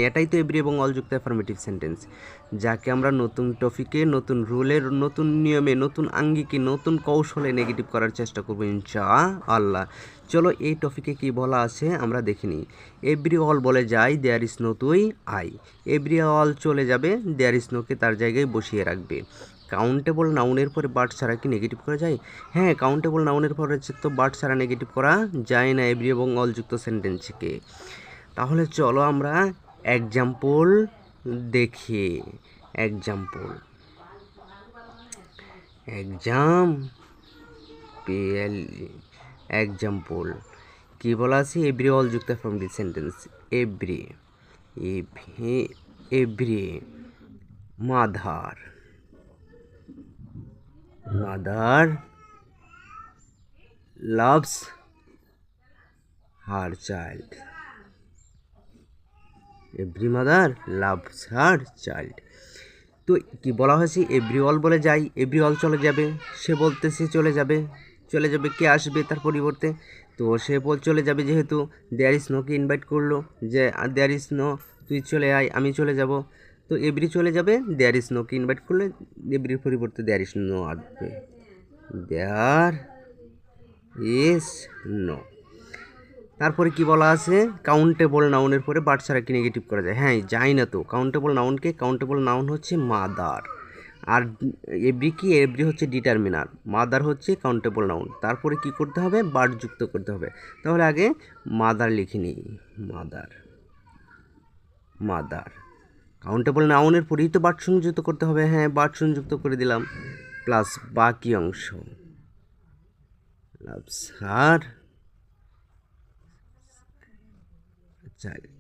এটাই তো এভরি এবং অল যুক্ত অ্যাফার্মেটিভ সেন্টেন্স, যাকে আমরা নতুন টপিকে, নতুন রুলের, নতুন নিয়মে, নতুন আঙ্গিকে, নতুন কৌশলে নেগেটিভ করার চেষ্টা করবো ইনশাআল্লাহ। চলো এই টপিকে কি বলা আছে আমরা দেখে নিই। এভরি অল বলে যাই দেয়ার ইজ নো তুই আই। এভরি অল চলে যাবে, দেয়ার ইজ নোকে তার জায়গায় বসিয়ে রাখবে। কাউন্টেবল নাউনের পরে বার্ড ছাড়া কি নেগেটিভ করা যায়? হ্যাঁ, কাউন্টেবল নাউনের পরে তো বার্ড ছাড়া নেগেটিভ করা যায় না এভরি এবং অল যুক্ত সেন্টেন্সকে। তাহলে চলো আমরা এক্সাম্পল দেখি। এক্সাম্পল এক্সাম্পল কি বলা আছে? এভরি অল যুক্ত affirmative sentence. Every every mother loves her child. Every mother loves her child. তো কি বলা হয়েছে? এভরি অল বলে যাই, এভরি অল চলে যাবে, সে বলতেছে চলে যাবে, কে আসবে তার পরিবর্তে? তো সে চলে যাবে, যেহেতু দেয়ার ইজ নোকে ইনভাইট করলো যে দেয়ার ইজ নো তুই চলে আয়, আমি চলে যাব। তো এভরি চলে যাবে, দেয়ার ইজ নোকে ইনভাইট করলে এভরির পরিবর্তে দেয়ার ইজ নো আসবে। There is no. তারপরে কি বলা আছে? কাউন্টেবল নাউনের পরে বার্ড ছাড়া কি নেগেটিভ করা যায়? হ্যাঁ, যাই না তো। কাউন্টেবল নাউন হচ্ছে মাদার, আর এভরি কি? এভরি হচ্ছে ডিটারমিনার, মাদার হচ্ছে কাউন্টেবল নাউন। তারপরে কি করতে হবে? বার্ড যুক্ত করতে হবে। তাহলে আগে মাদার লিখে নিই। মাদার কাউন্টেবল নাউনের পরেই তো বার্ড সংযুক্ত করতে হবে। হ্যাঁ, বার্ড সংযুক্ত করে দিলাম, প্লাস বাকি অংশ লাভস হার চাইল্ড।